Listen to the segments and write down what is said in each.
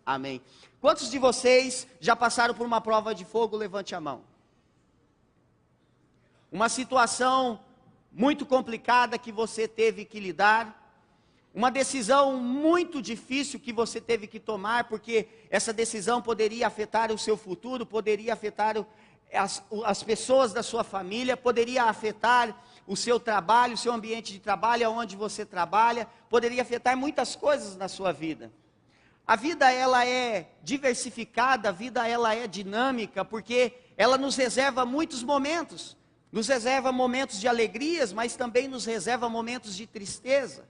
Amém. Quantos de vocês já passaram por uma prova de fogo? Levante a mão. Uma situação muito complicada que você teve que lidar. Uma decisão muito difícil que você teve que tomar, porque essa decisão poderia afetar o seu futuro, poderia afetar as pessoas da sua família, poderia afetar o seu trabalho, o seu ambiente de trabalho, onde você trabalha, poderia afetar muitas coisas na sua vida. A vida ela é diversificada, a vida ela é dinâmica, porque ela nos reserva muitos momentos. Nos reserva momentos de alegrias, mas também nos reserva momentos de tristeza.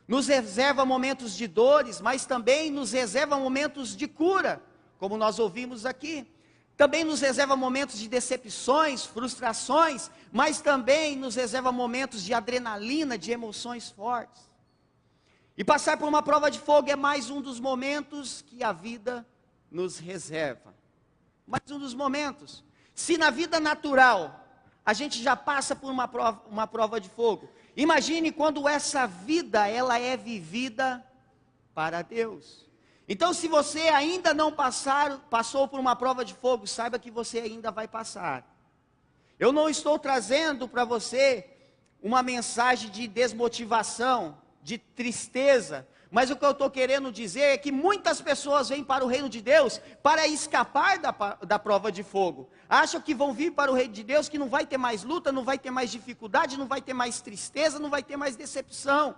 Nos reserva momentos de dores, mas também nos reserva momentos de cura, como nós ouvimos aqui. Também nos reserva momentos de decepções, frustrações, mas também nos reserva momentos de adrenalina, de emoções fortes. E passar por uma prova de fogo é mais um dos momentos que a vida nos reserva. Mais um dos momentos. Se na vida natural a gente já passa por uma prova de fogo, imagine quando essa vida ela é vivida para Deus. Então, se você ainda não passou por uma prova de fogo, saiba que você ainda vai passar. Eu não estou trazendo para você uma mensagem de desmotivação, de tristeza, mas o que eu estou querendo dizer é que muitas pessoas vêm para o reino de Deus para escapar da prova de fogo. Acham que vão vir para o reino de Deus, que não vai ter mais luta, não vai ter mais dificuldade, não vai ter mais tristeza, não vai ter mais decepção.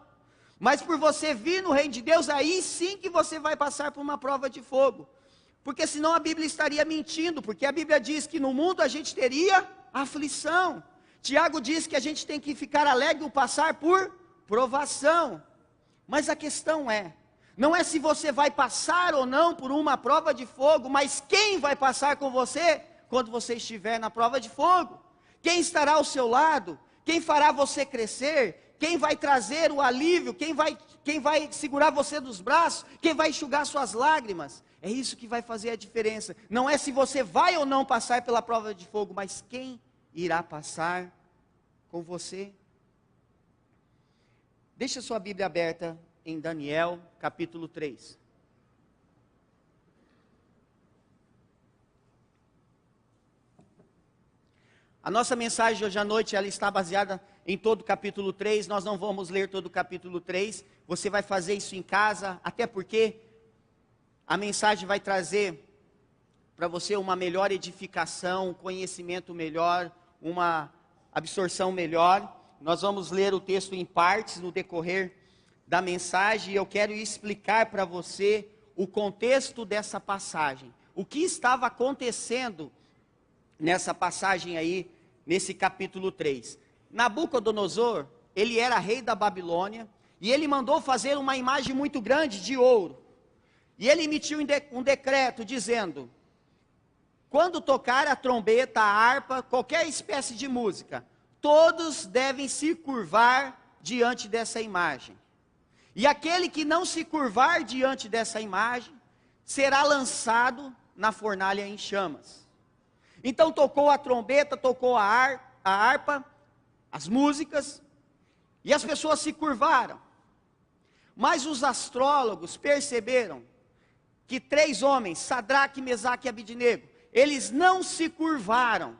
Mas por você vir no reino de Deus, aí sim que você vai passar por uma prova de fogo. Porque senão a Bíblia estaria mentindo, porque a Bíblia diz que no mundo a gente teria aflição. Tiago diz que a gente tem que ficar alegre ou passar por provação. Mas a questão não é se você vai passar ou não por uma prova de fogo, mas quem vai passar com você quando você estiver na prova de fogo? Quem estará ao seu lado? Quem fará você crescer? Quem vai trazer o alívio? Quem vai segurar você dos braços? Quem vai enxugar suas lágrimas? É isso que vai fazer a diferença. Não é se você vai ou não passar pela prova de fogo, mas quem irá passar com você? Deixa sua Bíblia aberta em Daniel, capítulo 3. A nossa mensagem hoje à noite, ela está baseada em todo o capítulo 3, nós não vamos ler todo o capítulo 3, você vai fazer isso em casa, até porque a mensagem vai trazer para você uma melhor edificação, um conhecimento melhor, uma absorção melhor. Nós vamos ler o texto em partes no decorrer da mensagem, e eu quero explicar para você o contexto dessa passagem, o que estava acontecendo nessa passagem aí, nesse capítulo 3. Nabucodonosor, ele era rei da Babilônia, e ele mandou fazer uma imagem muito grande de ouro, e ele emitiu um decreto dizendo: quando tocar a trombeta, a harpa, qualquer espécie de música, todos devem se curvar diante dessa imagem, e aquele que não se curvar diante dessa imagem, será lançado na fornalha em chamas. Então tocou a trombeta, tocou a harpa, as músicas, e as pessoas se curvaram. Mas os astrólogos perceberam que 3 homens, Sadraque, Mesaque e Abidnego, eles não se curvaram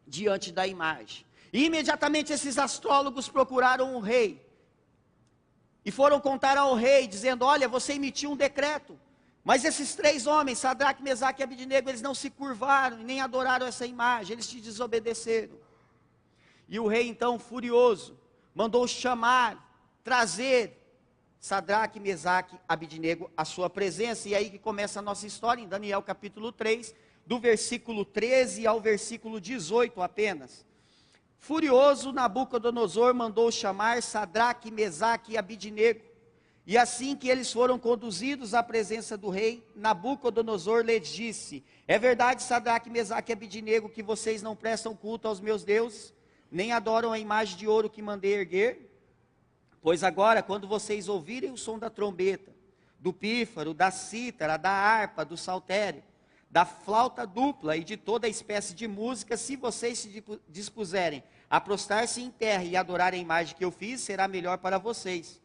diante da imagem. E imediatamente esses astrólogos procuraram o rei, e foram contar ao rei, dizendo: olha, você emitiu um decreto, mas esses 3 homens, Sadraque, Mesaque e Abidnego, eles não se curvaram, e nem adoraram essa imagem, eles te desobedeceram. E o rei então, furioso, mandou chamar, trazer Sadraque, Mesaque, Abidnego à sua presença. E é aí que começa a nossa história, em Daniel capítulo 3, do versículo 13 ao versículo 18 apenas. Furioso, Nabucodonosor mandou chamar Sadraque, Mesaque e Abidnego. E assim que eles foram conduzidos à presença do rei, Nabucodonosor lhes disse: é verdade, Sadraque, Mesaque e Abidnego, que vocês não prestam culto aos meus deuses, nem adoram a imagem de ouro que mandei erguer? Pois agora, quando vocês ouvirem o som da trombeta, do pífaro, da cítara, da harpa, do saltério, da flauta dupla e de toda espécie de música, se vocês se dispuserem a prostrar-se em terra e adorar a imagem que eu fiz, será melhor para vocês.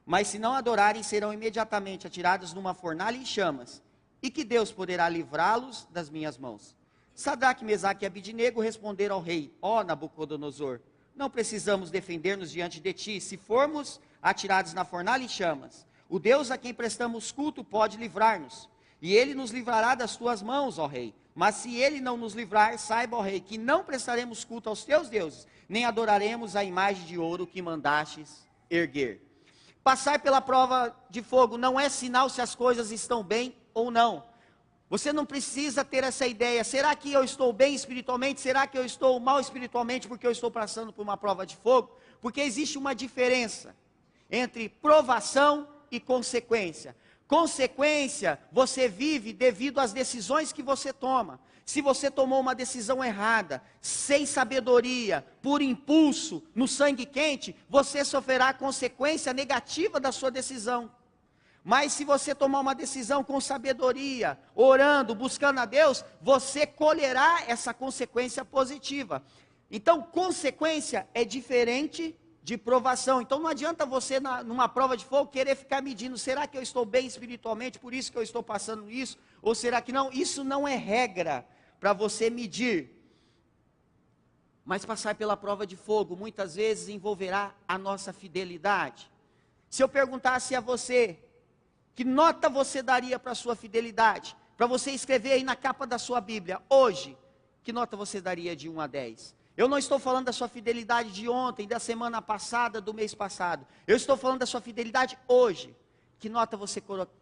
mas se não adorarem, serão imediatamente atirados numa fornalha em chamas, e que Deus poderá livrá-los das minhas mãos. Sadraque, Mesaque e Abidnego responderam ao rei: ó Nabucodonosor, não precisamos defender-nos diante de ti, se formos atirados na fornalha em chamas. O Deus a quem prestamos culto pode livrar-nos, e ele nos livrará das tuas mãos, ó rei. Mas se ele não nos livrar, saiba, ó rei, que não prestaremos culto aos teus deuses, nem adoraremos a imagem de ouro que mandastes erguer. Passar pela prova de fogo não é sinal se as coisas estão bem ou não. Você não precisa ter essa ideia: será que eu estou bem espiritualmente? Será que eu estou mal espiritualmente porque eu estou passando por uma prova de fogo? Porque existe uma diferença entre provação e consequência. Consequência você vive devido às decisões que você toma. Se você tomou uma decisão errada, sem sabedoria, por impulso, no sangue quente, você sofrerá a consequência negativa da sua decisão. Mas se você tomar uma decisão com sabedoria, orando, buscando a Deus, você colherá essa consequência positiva. Então, consequência é diferente de provação. Então não adianta você, numa prova de fogo, querer ficar medindo: será que eu estou bem espiritualmente, por isso que eu estou passando isso? Ou será que não? Isso não é regra para você medir. Mas passar pela prova de fogo, muitas vezes envolverá a nossa fidelidade. Se eu perguntasse a você, que nota você daria para a sua fidelidade? Para você escrever aí na capa da sua Bíblia, hoje, que nota você daria de 1 a 10? Eu não estou falando da sua fidelidade de ontem, da semana passada, do mês passado. Eu estou falando da sua fidelidade hoje. Que nota você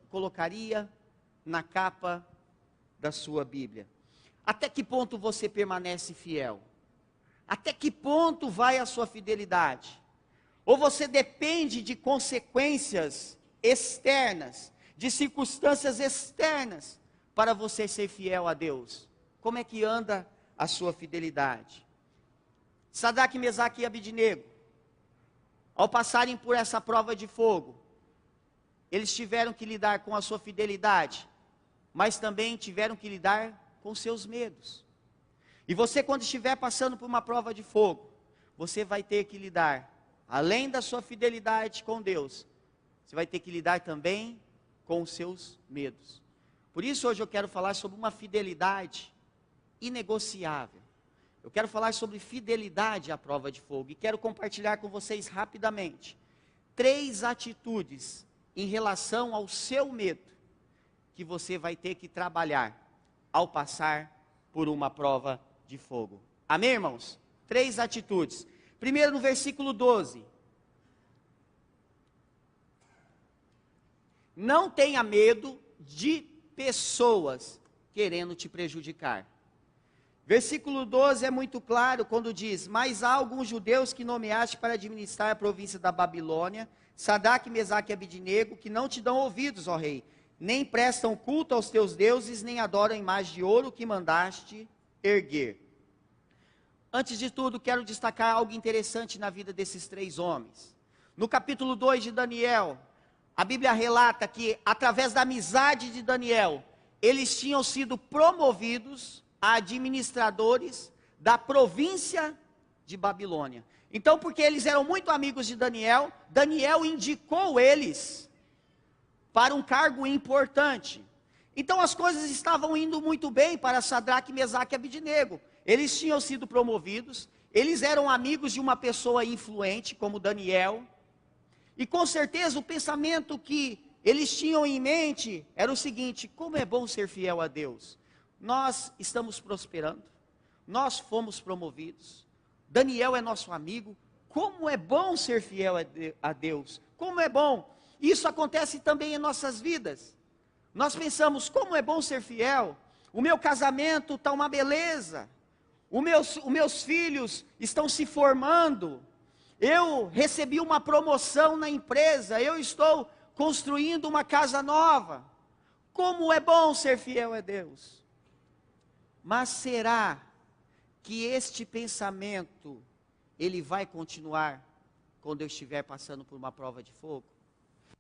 colocaria na capa da sua Bíblia? Até que ponto você permanece fiel? Até que ponto vai a sua fidelidade? Ou você depende de consequências externas, de circunstâncias externas, para você ser fiel a Deus? Como é que anda a sua fidelidade? Sadraque, Mesaque e Abidnego, ao passarem por essa prova de fogo, eles tiveram que lidar com a sua fidelidade, mas também tiveram que lidar com seus medos. E você, quando estiver passando por uma prova de fogo, você vai ter que lidar, além da sua fidelidade com Deus, você vai ter que lidar também com os seus medos. Por isso hoje eu quero falar sobre uma fidelidade inegociável. Eu quero falar sobre fidelidade à prova de fogo, e quero compartilhar com vocês rapidamente 3 atitudes em relação ao seu medo, que você vai ter que trabalhar ao passar por uma prova de fogo. Amém, irmãos? 3 atitudes. Primeiro, no versículo 12. Não tenha medo de pessoas querendo te prejudicar. Versículo 12 é muito claro quando diz: mas há alguns judeus que nomeaste para administrar a província da Babilônia, Sadraque, Mesaque e Abidnego, que não te dão ouvidos, ó rei, nem prestam culto aos teus deuses, nem adoram a imagem de ouro que mandaste erguer. Antes de tudo, quero destacar algo interessante na vida desses 3 homens. No capítulo 2 de Daniel, a Bíblia relata que, através da amizade de Daniel, eles tinham sido promovidos a administradores da província de Babilônia. Então, porque eles eram muito amigos de Daniel, Daniel indicou eles para um cargo importante. Então as coisas estavam indo muito bem para Sadraque, Mesaque e Abidnego. Eles tinham sido promovidos, eles eram amigos de uma pessoa influente como Daniel, e com certeza o pensamento que eles tinham em mente era o seguinte: como é bom ser fiel a Deus. Nós estamos prosperando, nós fomos promovidos, Daniel é nosso amigo, como é bom ser fiel a Deus, como é bom. Isso acontece também em nossas vidas. Nós pensamos: como é bom ser fiel, o meu casamento está uma beleza, os meus filhos estão se formando, eu recebi uma promoção na empresa, eu estou construindo uma casa nova, como é bom ser fiel a Deus. Mas será que este pensamento, ele vai continuar quando eu estiver passando por uma prova de fogo?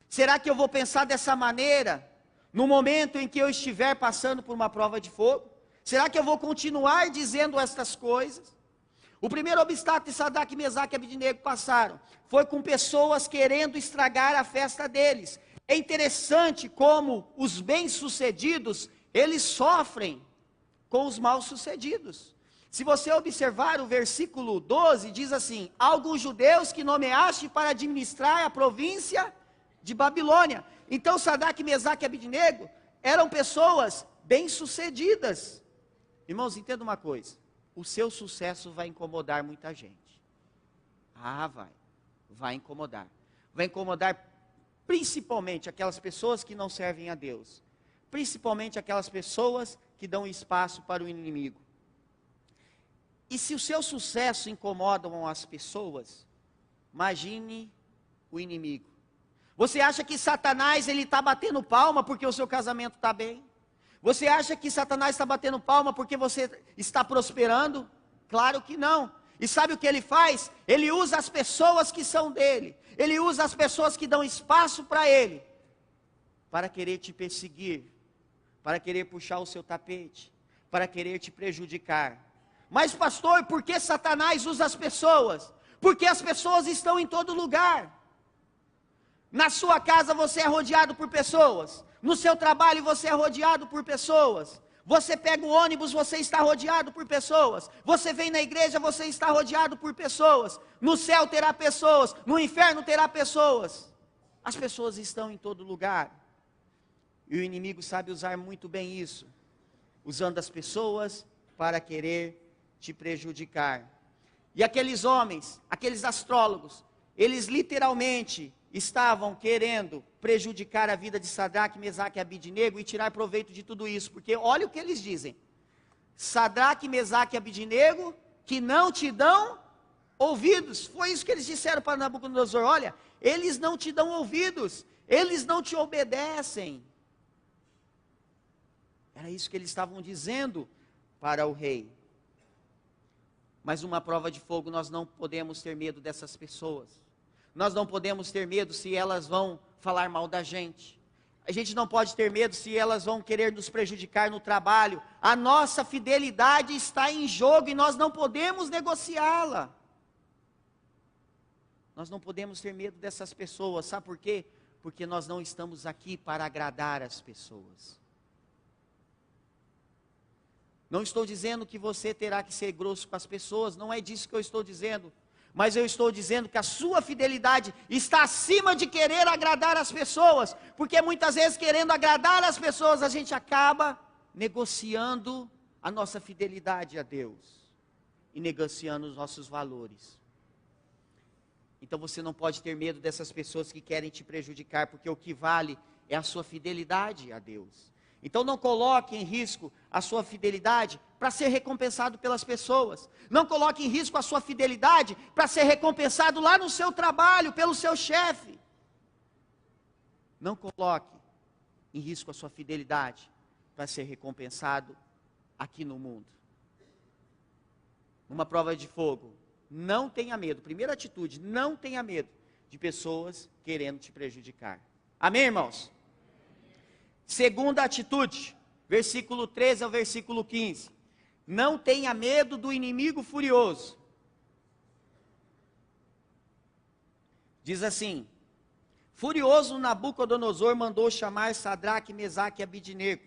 Será que eu vou pensar dessa maneira no momento em que eu estiver passando por uma prova de fogo? Será que eu vou continuar dizendo estas coisas? O primeiro obstáculo que Sadraque, Mesaque e Abednego passaram foi com pessoas querendo estragar a festa deles. É interessante como os bem-sucedidos, eles sofrem com os mal-sucedidos. Se você observar o versículo 12, diz assim: alguns judeus que nomeaste para administrar a província de Babilônia. Então Sadraque, Mesaque e Abednego eram pessoas bem-sucedidas. Irmãos, entenda uma coisa: o seu sucesso vai incomodar muita gente. Vai incomodar. Vai incomodar principalmente aquelas pessoas que não servem a Deus. Principalmente aquelas pessoas que dão espaço para o inimigo. E se o seu sucesso incomoda as pessoas, imagine o inimigo. Você acha que Satanás ele está batendo palma porque o seu casamento está bem? Você acha que Satanás está batendo palma porque você está prosperando? Claro que não. E sabe o que ele faz? Ele usa as pessoas que são dele. Ele usa as pessoas que dão espaço para ele, para querer te perseguir, para querer puxar o seu tapete, para querer te prejudicar. Mas pastor, por que Satanás usa as pessoas? Porque as pessoas estão em todo lugar. Na sua casa você é rodeado por pessoas. No seu trabalho você é rodeado por pessoas. Você pega o ônibus, você está rodeado por pessoas. Você vem na igreja, você está rodeado por pessoas. No céu terá pessoas, no inferno terá pessoas. As pessoas estão em todo lugar. E o inimigo sabe usar muito bem isso, usando as pessoas para querer te prejudicar. E aqueles homens, aqueles astrólogos, eles literalmente estavam querendo prejudicar a vida de Sadraque, Mesaque e Abednego e tirar proveito de tudo isso, porque olha o que eles dizem: Sadraque, Mesaque e Abednego, que não te dão ouvidos. Foi isso que eles disseram para Nabucodonosor: olha, eles não te dão ouvidos, eles não te obedecem. Era isso que eles estavam dizendo para o rei. Mas uma prova de fogo, nós não podemos ter medo dessas pessoas. Nós não podemos ter medo se elas vão falar mal da gente. A gente não pode ter medo se elas vão querer nos prejudicar no trabalho. A nossa fidelidade está em jogo e nós não podemos negociá-la. Nós não podemos ter medo dessas pessoas. Sabe por quê? Porque nós não estamos aqui para agradar as pessoas. Não estou dizendo que você terá que ser grosso com as pessoas, não é disso que eu estou dizendo. Mas eu estou dizendo que a sua fidelidade está acima de querer agradar as pessoas. Porque muitas vezes, querendo agradar as pessoas, a gente acaba negociando a nossa fidelidade a Deus. E negociando os nossos valores. Então você não pode ter medo dessas pessoas que querem te prejudicar, porque o que vale é a sua fidelidade a Deus. Então não coloque em risco a sua fidelidade para ser recompensado pelas pessoas. Não coloque em risco a sua fidelidade para ser recompensado lá no seu trabalho, pelo seu chefe. Não coloque em risco a sua fidelidade para ser recompensado aqui no mundo. Uma prova de fogo: não tenha medo. Primeira atitude: não tenha medo de pessoas querendo te prejudicar. Amém, irmãos? Segunda atitude, versículo 13 ao versículo 15. Não tenha medo do inimigo furioso. Diz assim: furioso, Nabucodonosor mandou chamar Sadraque, Mesaque e Abednego.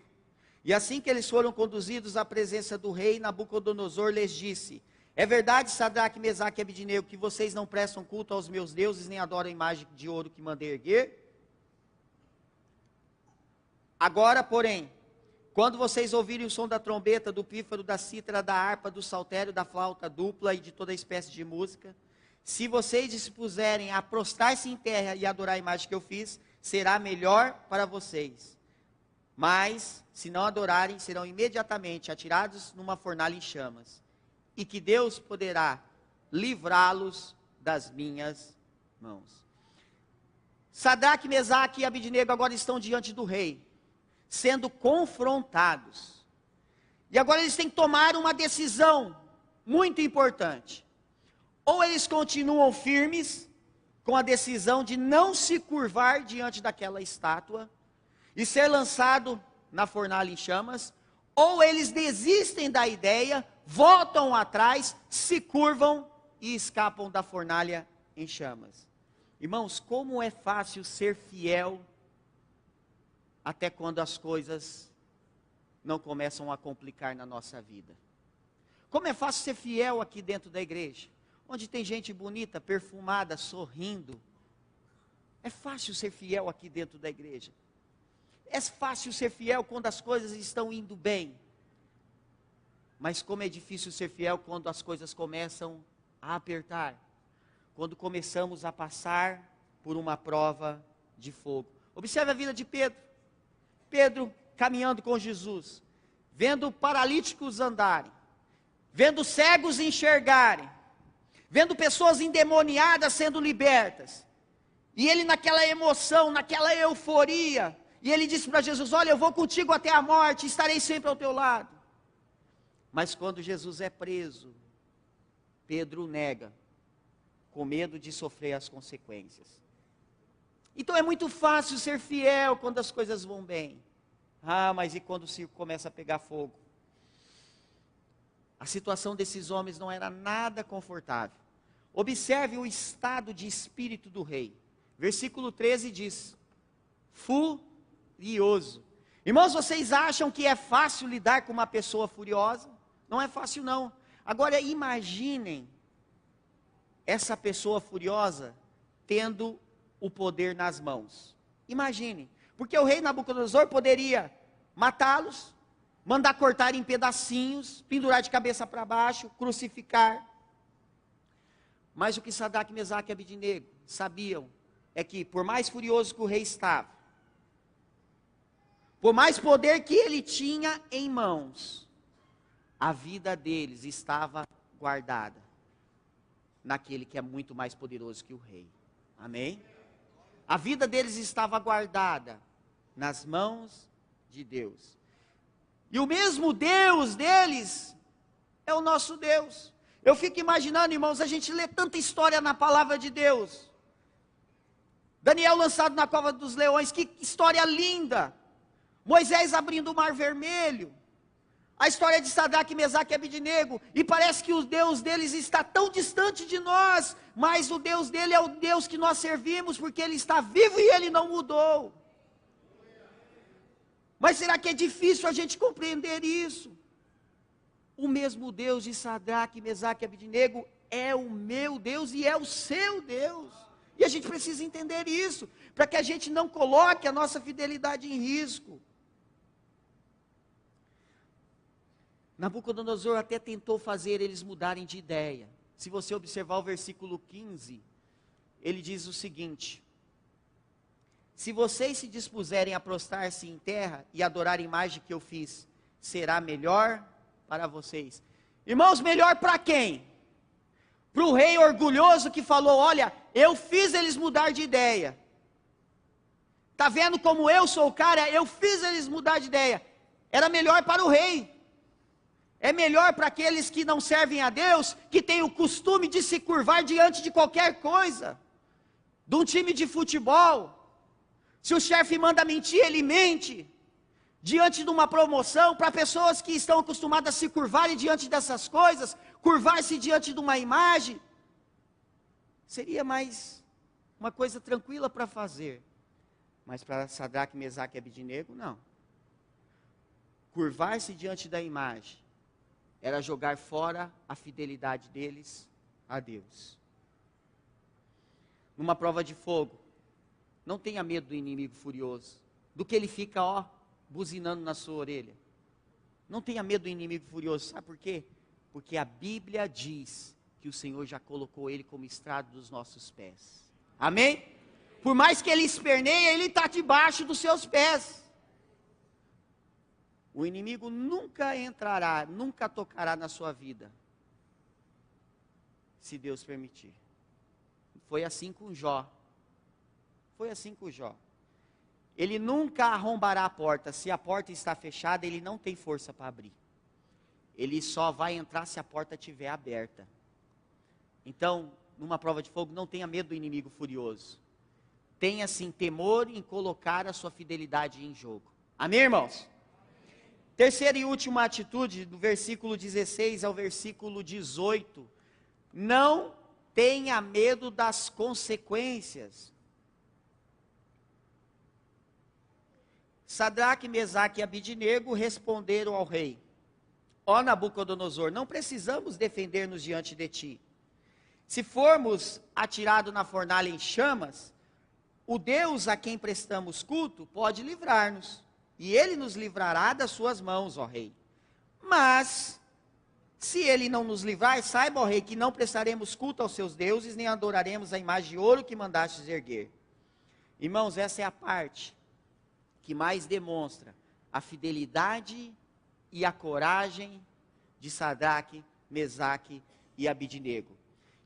E assim que eles foram conduzidos à presença do rei, Nabucodonosor lhes disse: é verdade, Sadraque, Mesaque e Abednego, que vocês não prestam culto aos meus deuses, nem adoram a imagem de ouro que mandei erguer? Agora, porém, quando vocês ouvirem o som da trombeta, do pífaro, da cítara, da harpa, do saltério, da flauta dupla e de toda espécie de música, se vocês dispuserem a prostrar-se em terra e adorar a imagem que eu fiz, será melhor para vocês. Mas, se não adorarem, serão imediatamente atirados numa fornalha em chamas. E que Deus poderá livrá-los das minhas mãos. Sadraque, Mesaque e Abednego agora estão diante do rei, sendo confrontados. E agora eles têm que tomar uma decisão muito importante. Ou eles continuam firmes com a decisão de não se curvar diante daquela estátua e ser lançado na fornalha em chamas, ou eles desistem da ideia, voltam atrás, se curvam e escapam da fornalha em chamas. Irmãos, como é fácil ser fiel até quando as coisas não começam a complicar na nossa vida. Como é fácil ser fiel aqui dentro da igreja, onde tem gente bonita, perfumada, sorrindo. É fácil ser fiel aqui dentro da igreja. É fácil ser fiel quando as coisas estão indo bem. Mas como é difícil ser fiel quando as coisas começam a apertar. Quando começamos a passar por uma prova de fogo. Observe a vida de Pedro. Pedro caminhando com Jesus, vendo paralíticos andarem, vendo cegos enxergarem, vendo pessoas endemoniadas sendo libertas. E ele naquela emoção, naquela euforia, e ele disse para Jesus: olha, eu vou contigo até a morte, estarei sempre ao teu lado. Mas quando Jesus é preso, Pedro nega, com medo de sofrer as consequências. Então é muito fácil ser fiel quando as coisas vão bem. Ah, mas e quando o circo começa a pegar fogo? A situação desses homens não era nada confortável. Observe o estado de espírito do rei. Versículo 13 diz: furioso. Irmãos, vocês acham que é fácil lidar com uma pessoa furiosa? Não é fácil não. Agora imaginem essa pessoa furiosa tendo o poder nas mãos. Imagine, porque o rei Nabucodonosor poderia matá-los, mandar cortar em pedacinhos, pendurar de cabeça para baixo, crucificar. Mas o que Sadraque, Mesaque e Abednego sabiam é que, por mais furioso que o rei estava, por mais poder que ele tinha em mãos, a vida deles estava guardada naquele que é muito mais poderoso que o rei. Amém? A vida deles estava guardada nas mãos de Deus. E o mesmo Deus deles é o nosso Deus. Eu fico imaginando, irmãos, a gente lê tanta história na palavra de Deus. Daniel lançado na cova dos leões, que história linda. Moisés abrindo o mar vermelho. A história de Sadraque, Mesaque e Abednego. E parece que o Deus deles está tão distante de nós. Mas o Deus dele é o Deus que nós servimos, porque ele está vivo e ele não mudou. Mas será que é difícil a gente compreender isso? O mesmo Deus de Sadraque, Mesaque e Abednego é o meu Deus e é o seu Deus. E a gente precisa entender isso, para que a gente não coloque a nossa fidelidade em risco. Nabucodonosor até tentou fazer eles mudarem de ideia. Se você observar o versículo 15, ele diz o seguinte: se vocês se dispuserem a prostrar-se em terra e adorar a imagem que eu fiz, será melhor para vocês. Irmãos, melhor para quem? Para o rei orgulhoso que falou: olha, eu fiz eles mudar de ideia. Está vendo como eu sou o cara? Eu fiz eles mudar de ideia. Era melhor para o rei. É melhor para aqueles que não servem a Deus, que têm o costume de se curvar diante de qualquer coisa. De um time de futebol. Se o chefe manda mentir, ele mente. Diante de uma promoção, para pessoas que estão acostumadas a se curvarem diante dessas coisas, curvar-se diante de uma imagem, seria mais uma coisa tranquila para fazer. Mas para Sadraque, Mesaque e Abednego, não. Curvar-se diante da imagem era jogar fora a fidelidade deles a Deus. Numa prova de fogo, não tenha medo do inimigo furioso, do que ele fica, buzinando na sua orelha. Não tenha medo do inimigo furioso, sabe por quê? Porque a Bíblia diz que o Senhor já colocou ele como estrado dos nossos pés. Amém? Por mais que ele esperneie, ele está debaixo dos seus pés. O inimigo nunca entrará, nunca tocará na sua vida, se Deus permitir. Foi assim com Jó. Foi assim com Jó. Ele nunca arrombará a porta. Se a porta está fechada, ele não tem força para abrir. Ele só vai entrar se a porta estiver aberta. Então, numa prova de fogo, não tenha medo do inimigo furioso. Tenha sim temor em colocar a sua fidelidade em jogo. Amém, irmãos? Terceira e última atitude, do versículo 16 ao versículo 18. Não tenha medo das consequências. Sadraque, Mesaque e Abidnego responderam ao rei: ó Nabucodonosor, não precisamos defender-nos diante de ti. Se formos atirados na fornalha em chamas, o Deus a quem prestamos culto pode livrar-nos, e ele nos livrará das suas mãos, ó rei. Mas, se ele não nos livrar, saiba, ó rei, que não prestaremos culto aos seus deuses, nem adoraremos a imagem de ouro que mandastes erguer. Irmãos, essa é a parte que mais demonstra a fidelidade e a coragem de Sadraque, Mesaque e Abidnego.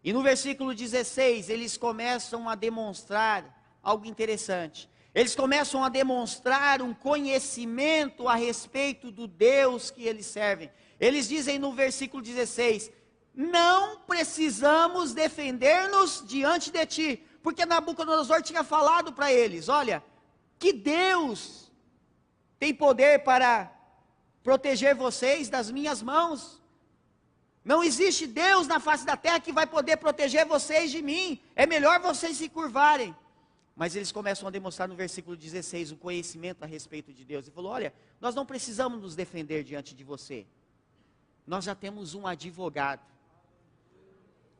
E no versículo 16, eles começam a demonstrar algo interessante. Eles começam a demonstrar um conhecimento a respeito do Deus que eles servem. Eles dizem no versículo 16, não precisamos defender-nos diante de ti, porque Nabucodonosor tinha falado para eles, olha, que Deus tem poder para proteger vocês das minhas mãos. Não existe Deus na face da terra que vai poder proteger vocês de mim. É melhor vocês se curvarem. Mas eles começam a demonstrar no versículo 16 o conhecimento a respeito de Deus. Ele falou, olha, nós não precisamos nos defender diante de você. Nós já temos um advogado.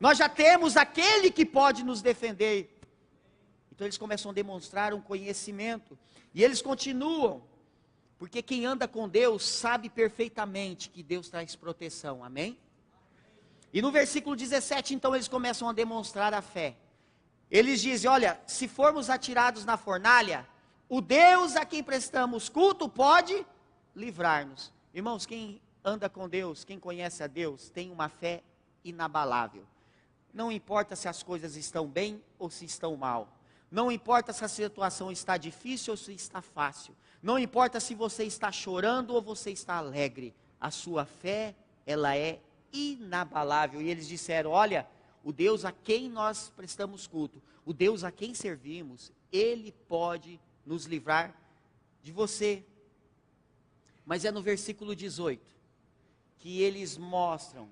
Nós já temos aquele que pode nos defender. Então eles começam a demonstrar um conhecimento. E eles continuam. Porque quem anda com Deus sabe perfeitamente que Deus traz proteção. Amém? E no versículo 17, então, eles começam a demonstrar a fé. Eles dizem, olha, se formos atirados na fornalha, o Deus a quem prestamos culto pode livrar-nos. Irmãos, quem anda com Deus, quem conhece a Deus, tem uma fé inabalável. Não importa se as coisas estão bem ou se estão mal. Não importa se a situação está difícil ou se está fácil. Não importa se você está chorando ou você está alegre. A sua fé, ela é inabalável. E eles disseram, olha, o Deus a quem nós prestamos culto, o Deus a quem servimos, Ele pode nos livrar de você. Mas é no versículo 18, que eles mostram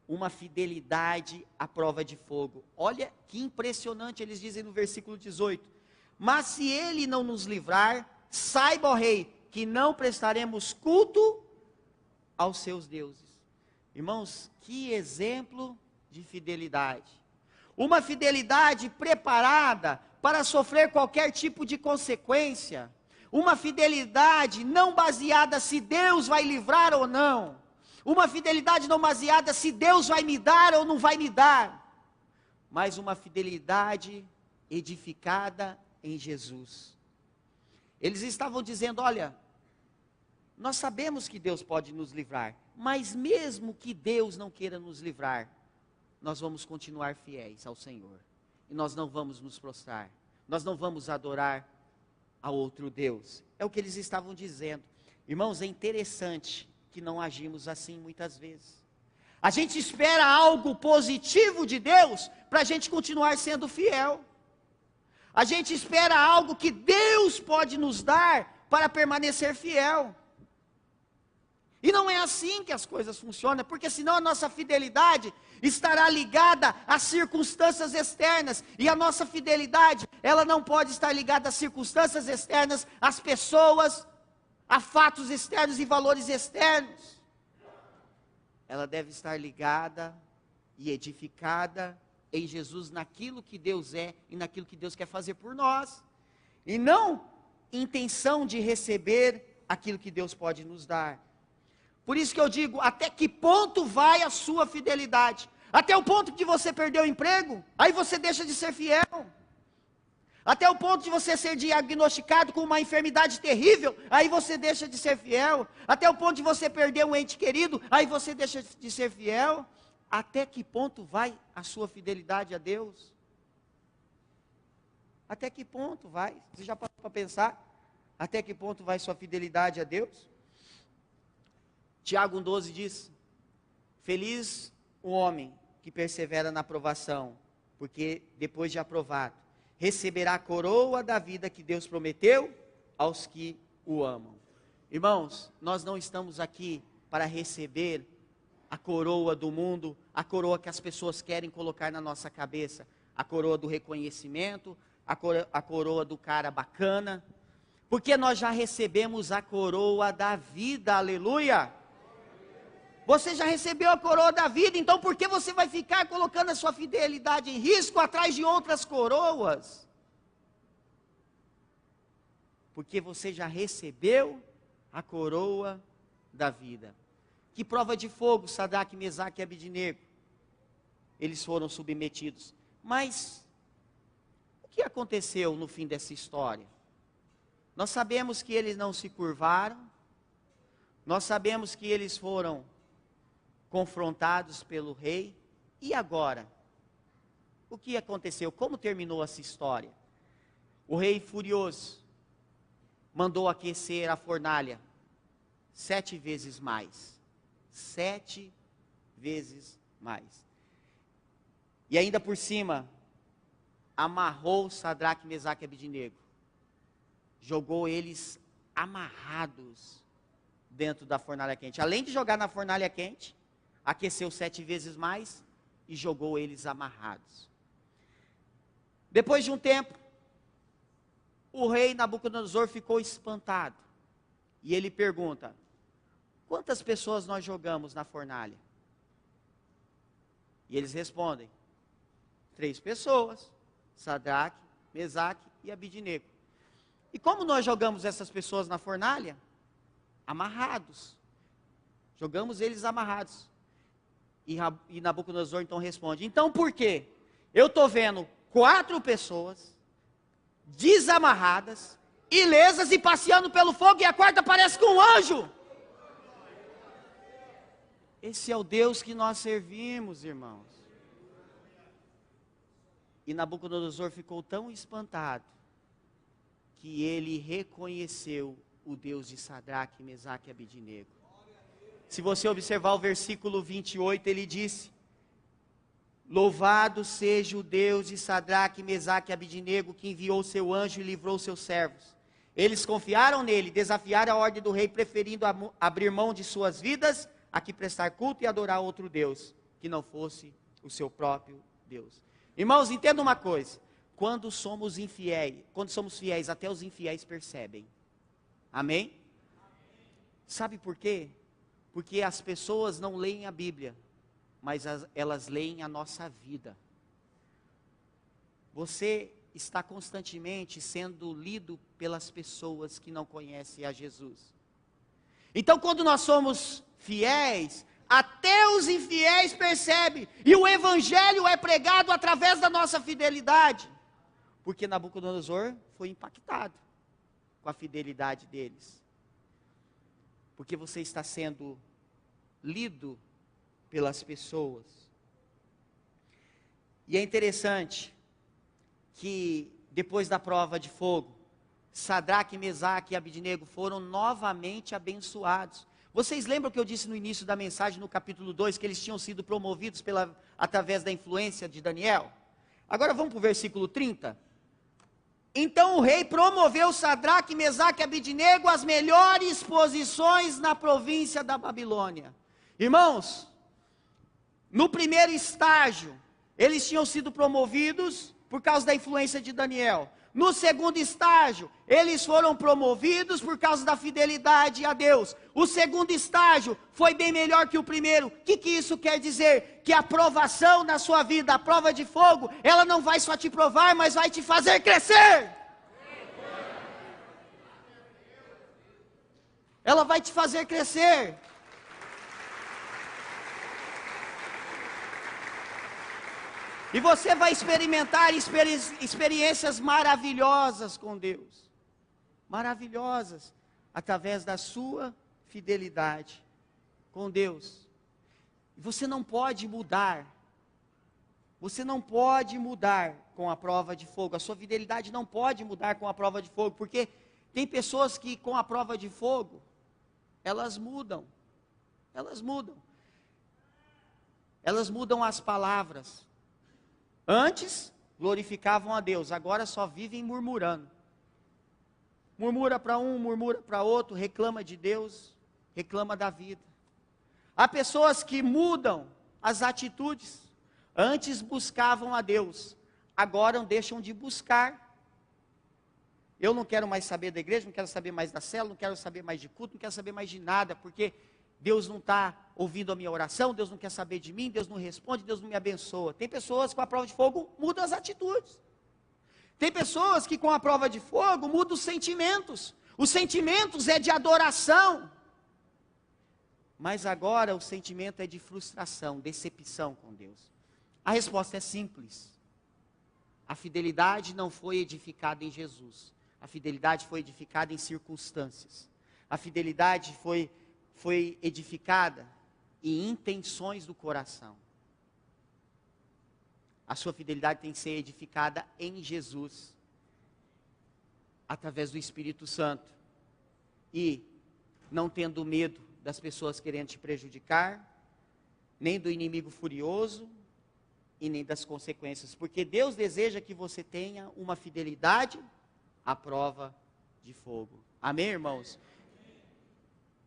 uma fidelidade à prova de fogo. Olha que impressionante, eles dizem no versículo 18, mas se Ele não nos livrar, saiba, ó rei, que não prestaremos culto aos seus deuses. Irmãos, que exemplo de fidelidade. Uma fidelidade preparada para sofrer qualquer tipo de consequência. Uma fidelidade não baseada se Deus vai livrar ou não. Uma fidelidade não baseada se Deus vai me dar ou não vai me dar. Mas uma fidelidade edificada em Jesus. Eles estavam dizendo, olha, nós sabemos que Deus pode nos livrar, mas mesmo que Deus não queira nos livrar, nós vamos continuar fiéis ao Senhor. E nós não vamos nos prostrar. Nós não vamos adorar a outro Deus. É o que eles estavam dizendo. Irmãos, é interessante que não agimos assim muitas vezes. A gente espera algo positivo de Deus para a gente continuar sendo fiel. A gente espera algo que Deus pode nos dar para permanecer fiel. E não é assim que as coisas funcionam, porque senão a nossa fidelidade estará ligada às circunstâncias externas, e a nossa fidelidade, ela não pode estar ligada às circunstâncias externas, às pessoas, a fatos externos e valores externos. Ela deve estar ligada e edificada em Jesus, naquilo que Deus é e naquilo que Deus quer fazer por nós, e não intenção de receber aquilo que Deus pode nos dar. Por isso que eu digo, até que ponto vai a sua fidelidade? Até o ponto que você perdeu o emprego, aí você deixa de ser fiel. Até o ponto de você ser diagnosticado com uma enfermidade terrível, aí você deixa de ser fiel. Até o ponto de você perder um ente querido, aí você deixa de ser fiel. Até que ponto vai a sua fidelidade a Deus? Até que ponto vai? Você já parou para pensar? Até que ponto vai sua fidelidade a Deus? Tiago 1,12 diz, feliz o homem que persevera na aprovação, porque depois de aprovado, receberá a coroa da vida que Deus prometeu aos que o amam. Irmãos, nós não estamos aqui para receber a coroa do mundo, a coroa que as pessoas querem colocar na nossa cabeça, a coroa do reconhecimento, a coroa do cara bacana, porque nós já recebemos a coroa da vida, aleluia. Você já recebeu a coroa da vida, então por que você vai ficar colocando a sua fidelidade em risco atrás de outras coroas? Porque você já recebeu a coroa da vida. Que prova de fogo, Sadraque, Mesaque e Abidnego, eles foram submetidos. Mas, o que aconteceu no fim dessa história? Nós sabemos que eles não se curvaram, nós sabemos que eles foram confrontados pelo rei, e agora? O que aconteceu? Como terminou essa história? O rei furioso mandou aquecer a fornalha 7 vezes mais. 7 vezes mais. E ainda por cima, amarrou Sadraque, Mesaque e Abidnego. Jogou eles amarrados dentro da fornalha quente. Além de jogar na fornalha quente, aqueceu 7 vezes mais e jogou eles amarrados. Depois de um tempo, o rei Nabucodonosor ficou espantado. E ele pergunta: quantas pessoas nós jogamos na fornalha? E eles respondem: 3 pessoas, Sadraque, Mesaque e Abidnego. E como nós jogamos essas pessoas na fornalha? Amarrados. Jogamos eles amarrados. E Nabucodonosor então responde: então por quê? Eu estou vendo 4 pessoas desamarradas, ilesas e passeando pelo fogo, e a quarta parece com um anjo. Esse é o Deus que nós servimos, irmãos. E Nabucodonosor ficou tão espantado, que ele reconheceu o Deus de Sadraque, Mesaque e Abidnego. Se você observar o versículo 28, ele disse: louvado seja o Deus de Sadraque, Mesaque e Abidnego, que enviou seu anjo e livrou seus servos. Eles confiaram nele, desafiaram a ordem do rei, preferindo abrir mão de suas vidas, a que prestar culto e adorar outro Deus, que não fosse o seu próprio Deus. Irmãos, entenda uma coisa: quando somos fiéis, até os infiéis percebem. Amém? Sabe por quê? Porque as pessoas não leem a Bíblia, mas elas leem a nossa vida. Você está constantemente sendo lido pelas pessoas que não conhecem a Jesus. Então, quando nós somos fiéis, até os infiéis percebem, e o evangelho é pregado através da nossa fidelidade, porque Nabucodonosor foi impactado com a fidelidade deles, porque você está sendo lido pelas pessoas. E é interessante que depois da prova de fogo, Sadraque, Mesaque e Abidnego foram novamente abençoados. Vocês lembram que eu disse no início da mensagem, no capítulo 2, que eles tinham sido promovidos através da influência de Daniel? Agora vamos para o versículo 30. Então o rei promoveu Sadraque, Mesaque e Abidnego às melhores posições na província da Babilônia. Irmãos, no primeiro estágio, eles tinham sido promovidos por causa da influência de Daniel. No segundo estágio, eles foram promovidos por causa da fidelidade a Deus. O segundo estágio foi bem melhor que o primeiro. O que isso quer dizer? Que a provação na sua vida, a prova de fogo, ela não vai só te provar, mas vai te fazer crescer. Ela vai te fazer crescer. E você vai experimentar experiências maravilhosas com Deus. Maravilhosas. Através da sua fidelidade com Deus. Você não pode mudar. Você não pode mudar com a prova de fogo. A sua fidelidade não pode mudar com a prova de fogo. Porque tem pessoas que com a prova de fogo, elas mudam. Elas mudam. Elas mudam as palavras. Antes glorificavam a Deus, agora só vivem murmurando. Murmura para um, murmura para outro, reclama de Deus, reclama da vida. Há pessoas que mudam as atitudes. Antes buscavam a Deus, agora deixam de buscar. Eu não quero mais saber da igreja, não quero saber mais da célula, não quero saber mais de culto, não quero saber mais de nada, porque Deus não está ouvindo a minha oração, Deus não quer saber de mim, Deus não responde, Deus não me abençoa. Tem pessoas que com a prova de fogo mudam as atitudes. Tem pessoas que com a prova de fogo mudam os sentimentos. Os sentimentos é de adoração. Mas agora o sentimento é de frustração, decepção com Deus. A resposta é simples. A fidelidade não foi edificada em Jesus. A fidelidade foi edificada em circunstâncias. A fidelidade foi edificada em intenções do coração. A sua fidelidade tem que ser edificada em Jesus, através do Espírito Santo. E não tendo medo das pessoas querendo te prejudicar, nem do inimigo furioso, e nem das consequências. Porque Deus deseja que você tenha uma fidelidade à prova de fogo. Amém, irmãos?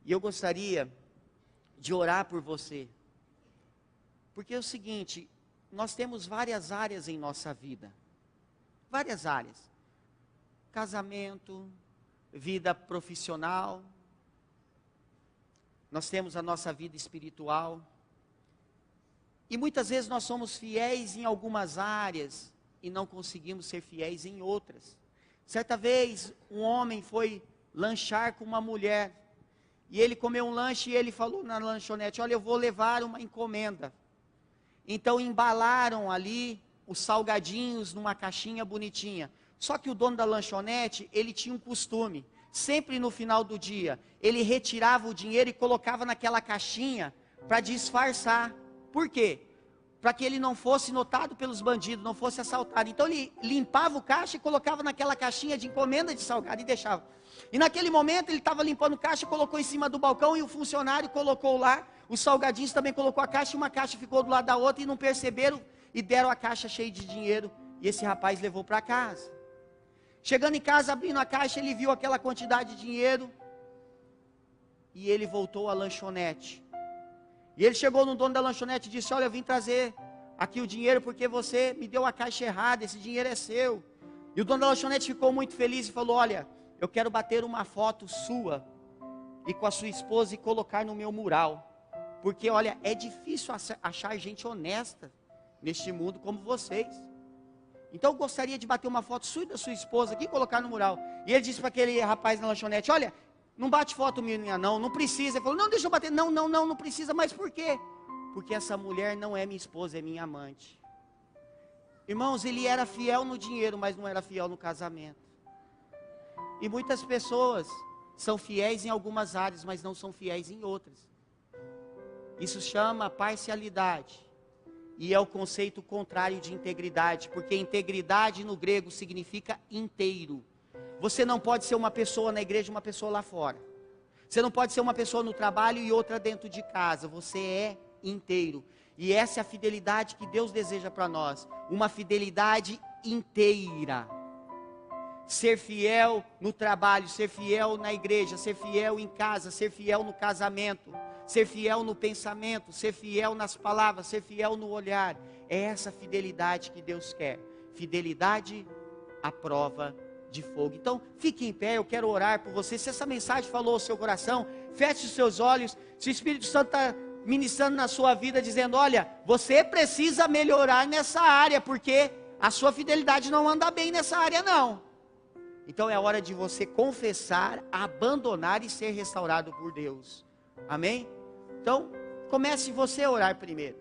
E eu gostaria de orar por você. Porque é o seguinte, nós temos várias áreas em nossa vida. Várias áreas. Casamento, vida profissional. Nós temos a nossa vida espiritual. E muitas vezes nós somos fiéis em algumas áreas e não conseguimos ser fiéis em outras. Certa vez, um homem foi lanchar com uma mulher. E ele comeu um lanche e ele falou na lanchonete, olha, eu vou levar uma encomenda. Então embalaram ali os salgadinhos numa caixinha bonitinha. Só que o dono da lanchonete, ele tinha um costume. Sempre no final do dia, ele retirava o dinheiro e colocava naquela caixinha para disfarçar. Por quê? Para que ele não fosse notado pelos bandidos, não fosse assaltado. Então ele limpava o caixa e colocava naquela caixinha de encomenda de salgado e deixava. E naquele momento ele estava limpando o caixa, colocou em cima do balcão e o funcionário colocou lá. Os salgadinhos também colocou a caixa e uma caixa ficou do lado da outra e não perceberam e deram a caixa cheia de dinheiro. E esse rapaz levou para casa. Chegando em casa, abrindo a caixa, ele viu aquela quantidade de dinheiro e ele voltou à lanchonete. E ele chegou no dono da lanchonete e disse, olha, eu vim trazer aqui o dinheiro porque você me deu a caixa errada, esse dinheiro é seu. E o dono da lanchonete ficou muito feliz e falou, olha, eu quero bater uma foto sua e com a sua esposa e colocar no meu mural. Porque, olha, é difícil achar gente honesta neste mundo como vocês. Então eu gostaria de bater uma foto sua e da sua esposa aqui e colocar no mural. E ele disse para aquele rapaz na lanchonete, olha, não bate foto minha não precisa. Ele falou, não, deixa eu bater. Não precisa, mas por quê? Porque essa mulher não é minha esposa, é minha amante. Irmãos, ele era fiel no dinheiro, mas não era fiel no casamento. E muitas pessoas são fiéis em algumas áreas, mas não são fiéis em outras. Isso chama parcialidade. E é o conceito contrário de integridade, porque integridade no grego significa inteiro. Você não pode ser uma pessoa na igreja e uma pessoa lá fora. Você não pode ser uma pessoa no trabalho e outra dentro de casa. Você é inteiro. E essa é a fidelidade que Deus deseja para nós. Uma fidelidade inteira. Ser fiel no trabalho, ser fiel na igreja, ser fiel em casa, ser fiel no casamento. Ser fiel no pensamento, ser fiel nas palavras, ser fiel no olhar. É essa fidelidade que Deus quer. Fidelidade à prova de fogo. Então, fique em pé, eu quero orar por você. Se essa mensagem falou ao seu coração, feche os seus olhos. Se o Espírito Santo está ministrando na sua vida, dizendo, olha, você precisa melhorar nessa área, porque a sua fidelidade não anda bem nessa área não. Então é hora de você confessar, abandonar e ser restaurado por Deus. Amém? Então, comece você a orar primeiro.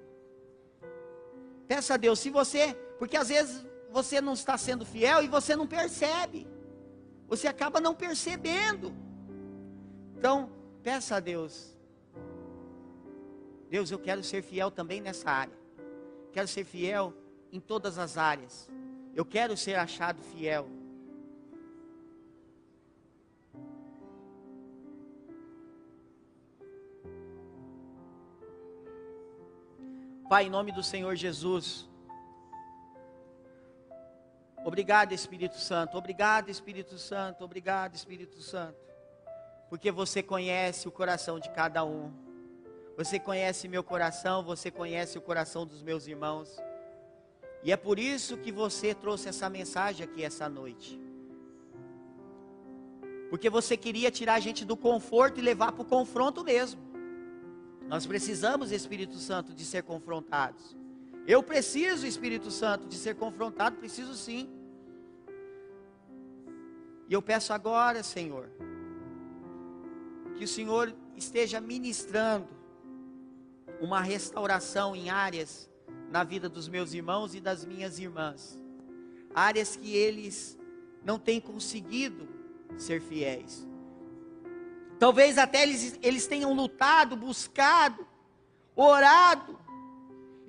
Peça a Deus, se você, porque às vezes você não está sendo fiel e você não percebe. Você acaba não percebendo. Então, peça a Deus. Deus, eu quero ser fiel também nessa área. Quero ser fiel em todas as áreas. Eu quero ser achado fiel. Pai, em nome do Senhor Jesus, Obrigado, Espírito Santo. Obrigado, Espírito Santo. Obrigado, Espírito Santo. Porque você conhece o coração de cada um. Você conhece meu coração, você conhece o coração dos meus irmãos. E é por isso que você trouxe essa mensagem aqui essa noite. Porque você queria tirar a gente do conforto e levar para o confronto mesmo. Nós precisamos, Espírito Santo, de ser confrontados. Eu preciso, Espírito Santo, de ser confrontado, preciso sim. E eu peço agora, Senhor, que o Senhor esteja ministrando uma restauração em áreas na vida dos meus irmãos e das minhas irmãs. Áreas que eles não têm conseguido ser fiéis. Talvez até eles tenham lutado, buscado, orado,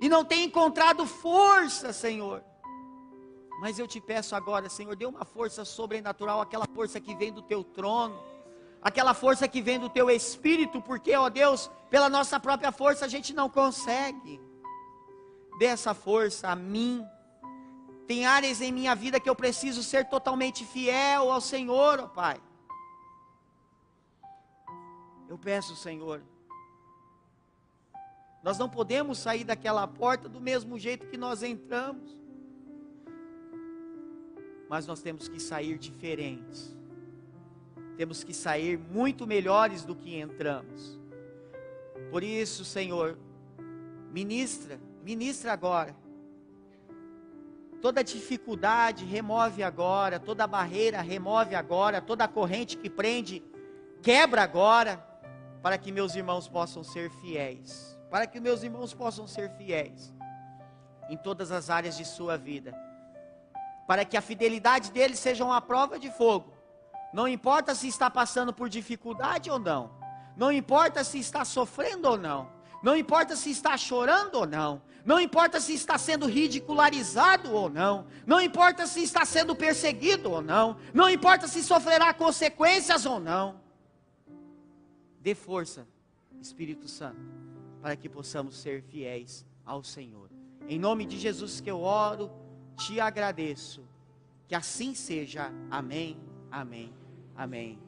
e não tenham encontrado força, Senhor. Mas eu te peço agora, Senhor, dê uma força sobrenatural, aquela força que vem do teu trono, aquela força que vem do teu Espírito, porque, ó Deus, pela nossa própria força a gente não consegue. Dê essa força a mim. Tem áreas em minha vida que eu preciso ser totalmente fiel ao Senhor, ó Pai. Eu peço, Senhor, nós não podemos sair daquela porta do mesmo jeito que nós entramos. Mas nós temos que sair diferentes. Temos que sair muito melhores do que entramos. Por isso, Senhor, ministra agora. Toda dificuldade remove agora, toda barreira remove agora, toda corrente que prende, quebra agora, para que meus irmãos possam ser fiéis. Para que meus irmãos possam ser fiéis em todas as áreas de sua vida. Para que a fidelidade deles seja uma prova de fogo. Não importa se está passando por dificuldade ou não. Não importa se está sofrendo ou não. Não importa se está chorando ou não. Não importa se está sendo ridicularizado ou não. Não importa se está sendo perseguido ou não. Não importa se sofrerá consequências ou não. Dê força, Espírito Santo, para que possamos ser fiéis ao Senhor. Em nome de Jesus que eu oro, te agradeço. Que assim seja. Amém, amém, amém.